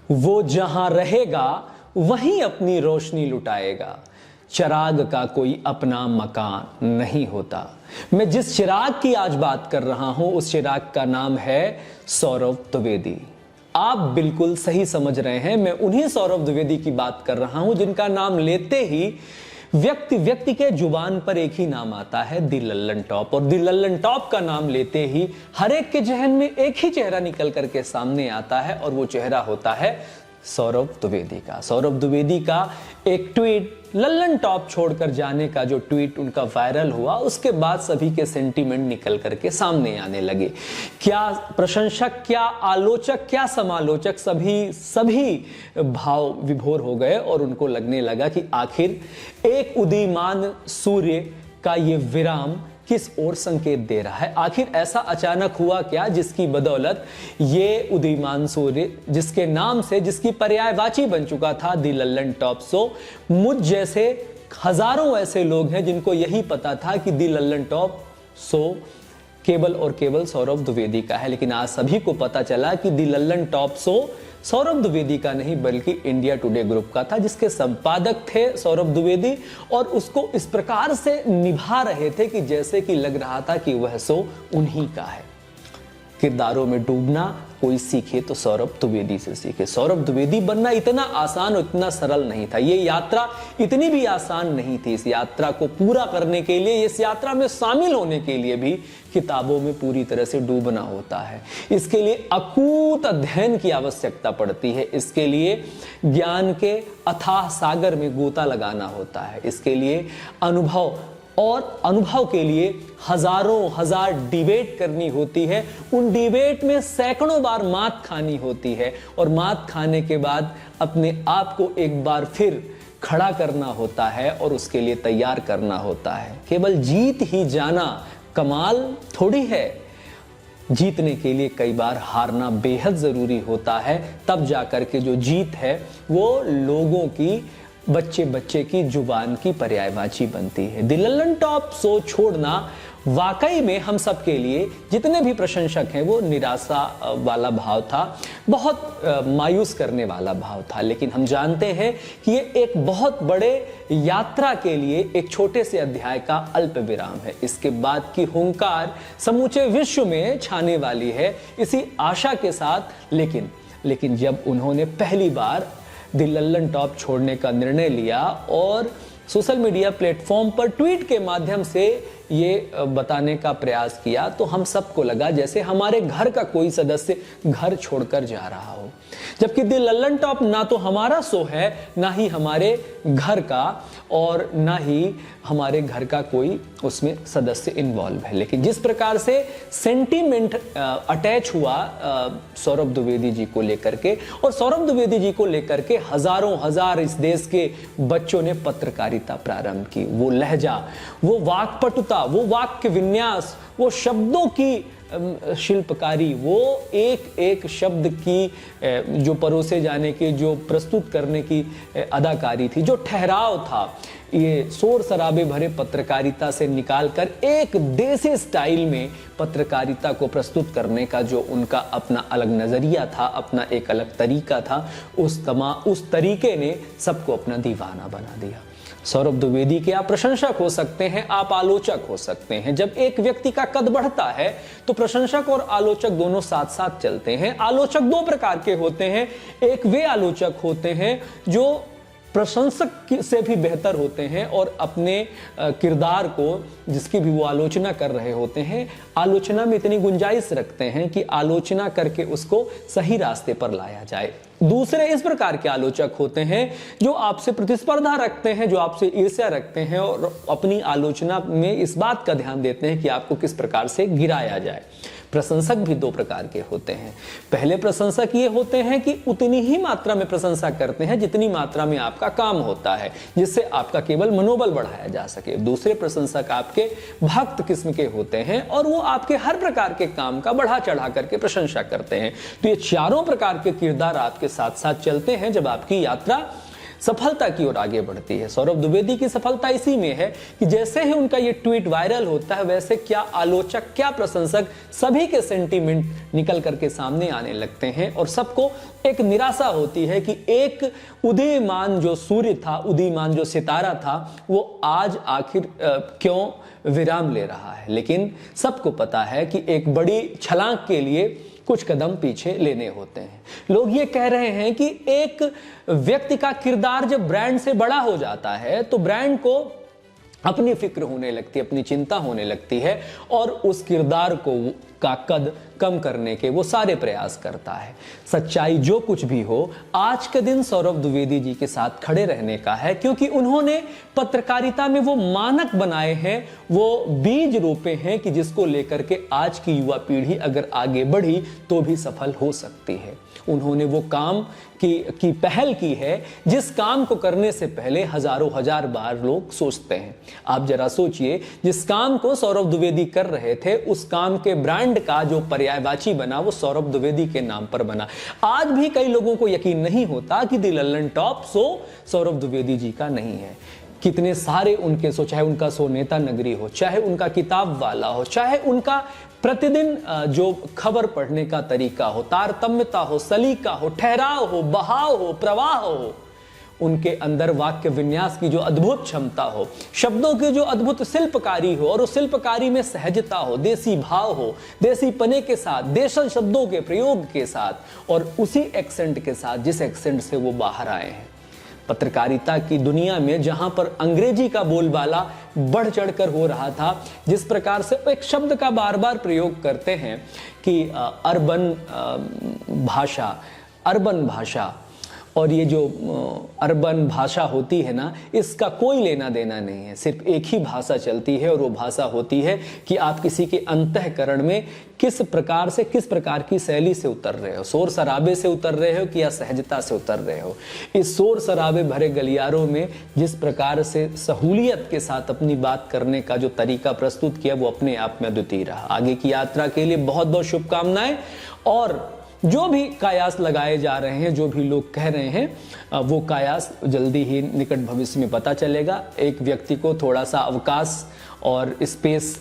वो जहां रहेगा वहीं अपनी रोशनी लुटाएगा। चिराग का कोई अपना मकान नहीं होता। मैं जिस चिराग की आज बात कर रहा हूं उस चिराग का नाम है सौरभ द्विवेदी। आप बिल्कुल सही समझ रहे हैं, मैं उन्हीं सौरभ द्विवेदी की बात कर रहा हूं जिनका नाम लेते ही व्यक्ति के जुबान पर एक ही नाम आता है, दी लल्लन टॉप। और दी लल्लन टॉप का नाम लेते ही हर एक के जहन में एक ही चेहरा निकल करके सामने आता है और वो चेहरा होता है सौरभ द्विवेदी का। सौरभ द्विवेदी का एक ट्वीट, लल्लन टॉप छोड़कर जाने का जो ट्वीट उनका वायरल हुआ, उसके बाद सभी के सेंटीमेंट निकल करके सामने आने लगे। क्या प्रशंसक, क्या आलोचक, क्या समालोचक, सभी भाव विभोर हो गए और उनको लगने लगा कि आखिर एक उदीयमान सूर्य का ये विराम किस ओर संकेत दे रहा है। आखिर ऐसा अचानक हुआ क्या जिसकी बदौलत ये उदीयमान सूर्य, जिसके नाम से, जिसकी पर्यायवाची बन चुका था दी लल्लन टॉप शो, मुझ जैसे हजारों ऐसे लोग हैं जिनको यही पता था कि दी लल्लन टॉप शो केवल और केवल सौरभ द्विवेदी का है। लेकिन आज सभी को पता चला कि दी लल्लन टॉप शो सौरभ द्विवेदी का नहीं बल्कि इंडिया टुडे ग्रुप का था, जिसके संपादक थे सौरभ द्विवेदी, और उसको इस प्रकार से निभा रहे थे कि जैसे कि लग रहा था कि वह शो उन्हीं का है। किरदारों में डूबना कोई सीखे तो सौरभ द्विवेदी से सीखे। सौरभ द्विवेदी बनना इतना आसान और इतना सरल नहीं था। ये यात्रा इतनी भी आसान नहीं थी। इस यात्रा को पूरा करने के लिए, इस यात्रा में शामिल होने के लिए भी किताबों में पूरी तरह से डूबना होता है। इसके लिए अकूत अध्ययन की आवश्यकता पड़ती है। इसके लिए ज्ञान के अथाह सागर में गोता लगाना होता है। इसके लिए अनुभव, और अनुभव के लिए हजारों हजार डिबेट करनी होती है। उन डिबेट में सैकड़ों बार मात खानी होती है और मात खाने के बाद अपने आप को एक बार फिर खड़ा करना होता है और उसके लिए तैयार करना होता है। केवल जीत ही जाना कमाल थोड़ी है। जीतने के लिए कई बार हारना बेहद जरूरी होता है। तब जाकर के जो जीत है वो लोगों की, बच्चे बच्चे की जुबान की पर्यायवाची बनती है। दी लल्लन टॉप शो छोड़ना वाकई में हम सब के लिए, जितने भी प्रशंसक हैं, वो निराशा वाला भाव था, बहुत मायूस करने वाला भाव था। लेकिन हम जानते हैं कि ये एक बहुत बड़े यात्रा के लिए एक छोटे से अध्याय का अल्प विराम है। इसके बाद की हुंकार समूचे विश्व में छाने वाली है, इसी आशा के साथ। लेकिन जब उन्होंने पहली बार दी लल्लन टॉप छोड़ने का निर्णय लिया और सोशल मीडिया प्लेटफॉर्म पर ट्वीट के माध्यम से ये बताने का प्रयास किया, तो हम सबको लगा जैसे हमारे घर का कोई सदस्य घर छोड़कर जा रहा हो। जबकि दी लल्लन टॉप ना तो हमारा शो है, ना ही हमारे घर का, और ना ही हमारे घर का कोई उसमें सदस्य इन्वॉल्व है। लेकिन जिस प्रकार से सेंटीमेंट अटैच हुआ सौरभ द्विवेदी जी को लेकर के, और सौरभ द्विवेदी जी को लेकर के हजारों हजार इस देश के बच्चों ने पत्रकारिता प्रारंभ की। वो लहजा, वो वाक्पटुता, वो वाक्य विन्यास, वो शब्दों की शिल्पकारी, वो एक एक शब्द की जो परोसे जाने की, जो प्रस्तुत करने की अदाकारी थी, जो ठहराव था, ये शोर शराबे भरे पत्रकारिता से निकालकर एक देसी स्टाइल में पत्रकारिता को प्रस्तुत करने का जो उनका अपना अलग नजरिया था, अपना एक अलग तरीका था, उस तरीके ने सबको अपना दीवाना बना दिया। सौरभ द्विवेदी के आप प्रशंसक हो सकते हैं, आप आलोचक हो सकते हैं। जब एक व्यक्ति का कद बढ़ता है तो प्रशंसक और आलोचक दोनों साथ साथ चलते हैं। आलोचक दो प्रकार के होते हैं। एक वे आलोचक होते हैं जो प्रशंसक से भी बेहतर होते हैं और अपने किरदार को, जिसकी भी वो आलोचना कर रहे होते हैं, आलोचना में इतनी गुंजाइश रखते हैं कि आलोचना करके उसको सही रास्ते पर लाया जाए। दूसरे इस प्रकार के आलोचक होते हैं जो आपसे प्रतिस्पर्धा रखते हैं, जो आपसे ईर्ष्या रखते हैं और अपनी आलोचना में इस बात का ध्यान देते हैं कि आपको किस प्रकार से गिराया जाए। प्रशंसक भी दो प्रकार के होते हैं। पहले प्रशंसक ये होते हैं कि उतनी ही मात्रा में प्रशंसा करते हैं जितनी मात्रा में आपका काम होता है, जिससे आपका केवल मनोबल बढ़ाया जा सके। दूसरे प्रशंसक आपके भक्त किस्म के होते हैं और वो आपके हर प्रकार के काम का बढ़ा चढ़ा करके प्रशंसा करते हैं। तो ये चारों प्रकार के किरदार आपके साथ साथ चलते हैं जब आपकी यात्रा सफलता की ओर आगे बढ़ती है। सौरभ द्विवेदी की सफलता इसी में है कि जैसे ही उनका ये ट्वीट वायरल होता है, वैसे क्या आलोचक, क्या प्रशंसक, सभी के सेंटीमेंट निकल करके सामने आने लगते हैं और सबको एक निराशा होती है कि एक उदीयमान जो सूर्य था, उदीयमान जो सितारा था, वो आज आखिर क्यों विराम ले रहा है। लेकिन सबको पता है कि एक बड़ी छलांग के लिए कुछ कदम पीछे लेने होते हैं। लोग ये कह रहे हैं कि एक व्यक्ति का किरदार जब ब्रांड से बड़ा हो जाता है तो ब्रांड को अपनी फिक्र होने लगती है, अपनी चिंता होने लगती है और उस किरदार का कद कम करने के वो सारे प्रयास करता है। सच्चाई जो कुछ भी हो, आज के दिन सौरभ द्विवेदी जी के साथ खड़े रहने का है, क्योंकि उन्होंने पत्रकारिता में वो मानक बनाए हैं, वो बीज रोपे हैं कि जिसको लेकर के आज की युवा पीढ़ी अगर आगे बढ़ी तो भी सफल हो सकती है। उन्होंने वो काम की पहल की है जिस काम को करने से पहले हजारों हजार बार लोग सोचते हैं। आप जरा सोचिए, जिस काम को सौरभ द्विवेदी कर रहे थे, उस काम के ब्रांड का जो पर्यायवाची बना वो सौरभ द्विवेदी के नाम पर बना। आज भी कई लोगों को यकीन नहीं होता कि द लल्लन टॉप सौरभ द्विवेदी जी का नहीं है। कितने सारे उनके चाहे उनका नेता नगरी हो, चाहे उनका किताब वाला हो, चाहे उनका प्रतिदिन जो खबर पढ़ने का तरीका हो, तारतम्यता हो, सलीका हो, ठहराव हो, बहाव हो, प्रवाह हो, उनके अंदर वाक्य विन्यास की जो अद्भुत क्षमता हो, शब्दों की जो अद्भुत शिल्पकारी हो और उस शिल्पकारी में सहजता हो, देसी भाव हो, देसी पने के साथ, देशज शब्दों के प्रयोग के साथ और उसी एक्सेंट के साथ जिस एक्सेंट से वो बाहर आए हैं। पत्रकारिता की दुनिया में जहां पर अंग्रेजी का बोलबाला बढ़ चढ़कर हो रहा था, जिस प्रकार से एक शब्द का बार बार प्रयोग करते हैं कि अर्बन भाषा और ये जो अर्बन भाषा होती है ना, इसका कोई लेना देना नहीं है। सिर्फ एक ही भाषा चलती है और वो भाषा होती है कि आप किसी के अंतःकरण में किस प्रकार की शैली से उतर रहे हो, शोर शराबे से उतर रहे हो कि या सहजता से उतर रहे हो। इस शोर शराबे भरे गलियारों में जिस प्रकार से सहूलियत के साथ अपनी बात करने का जो तरीका प्रस्तुत किया, वो अपने आप में अद्वितीय रहा। आगे की यात्रा के लिए बहुत बहुत शुभकामनाएं। और जो भी कयास लगाए जा रहे हैं, जो भी लोग कह रहे हैं, वो कयास जल्दी ही निकट भविष्य में पता चलेगा। एक व्यक्ति को थोड़ा सा अवकाश और स्पेस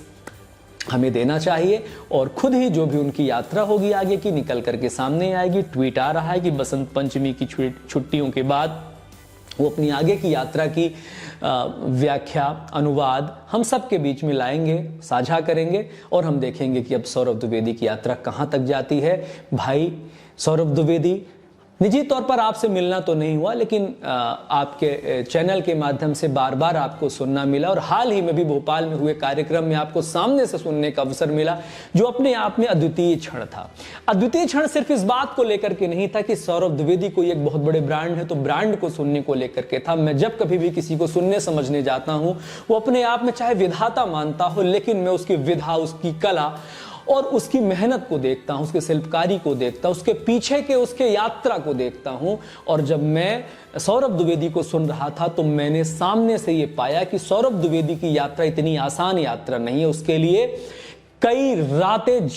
हमें देना चाहिए और खुद ही जो भी उनकी यात्रा होगी आगे की निकल करके सामने आएगी। ट्वीट आ रहा है कि बसंत पंचमी की छुट्टियों के बाद वो अपनी आगे की यात्रा की व्याख्या, अनुवाद हम सब के बीच में लाएंगे, साझा करेंगे और हम देखेंगे कि अब सौरभ द्विवेदी की यात्रा कहाँ तक जाती है। भाई सौरभ द्विवेदी, निजी तौर पर आपसे मिलना तो नहीं हुआ, लेकिन आपके चैनल के माध्यम से बार बार आपको सुनना मिला और हाल ही में भी भोपाल में हुए कार्यक्रम में आपको सामने से सुनने का अवसर मिला, जो अपने आप में अद्वितीय क्षण था। अद्वितीय क्षण सिर्फ इस बात को लेकर के नहीं था कि सौरभ द्विवेदी कोई एक बहुत बड़े ब्रांड है तो ब्रांड को सुनने को लेकर के था। मैं जब कभी भी किसी को सुनने समझने जाता हूं, वो अपने आप में चाहे विधाता मानता हो, लेकिन मैं उसकी विधा, उसकी कला और उसकी मेहनत को देखता हूं, उसके शिल्पकारी को देखता हूं, उसके पीछे के उसके यात्रा को देखता हूं। और जब मैं सौरभ द्विवेदी को सुन रहा था तो मैंने सामने से ये पाया कि सौरभ द्विवेदी की यात्रा इतनी आसान यात्रा नहीं है। उसके लिए कई रातें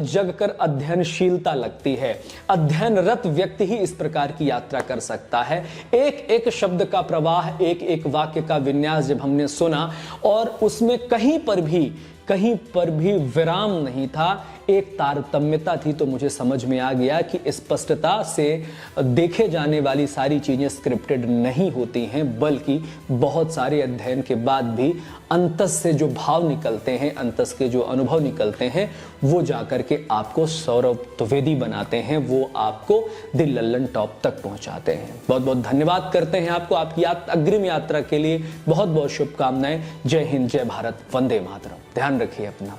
जगकर अध्ययनशीलता लगती है। अध्ययनरत व्यक्ति ही इस प्रकार की यात्रा कर सकता है। एक एक शब्द का प्रवाह, एक एक वाक्य का विन्यास जब हमने सुना और उसमें कहीं पर भी विराम नहीं था, एक तारतम्यता थी, तो मुझे समझ में आ गया कि स्पष्टता से देखे जाने वाली सारी चीजें स्क्रिप्टेड नहीं होती हैं, बल्कि बहुत सारे अध्ययन के बाद भी अंतस से जो भाव निकलते हैं, अंतस के जो अनुभव निकलते हैं, वो जाकर के आपको सौरभ द्विवेदी बनाते हैं, वो आपको द लल्लन टॉप तक पहुंचाते हैं। बहुत बहुत धन्यवाद करते हैं आपको, आपकी अग्रिम यात्रा के लिए बहुत बहुत शुभकामनाएं। जय हिंद, जय भारत, वंदे मातरम। ध्यान रखिए अपना।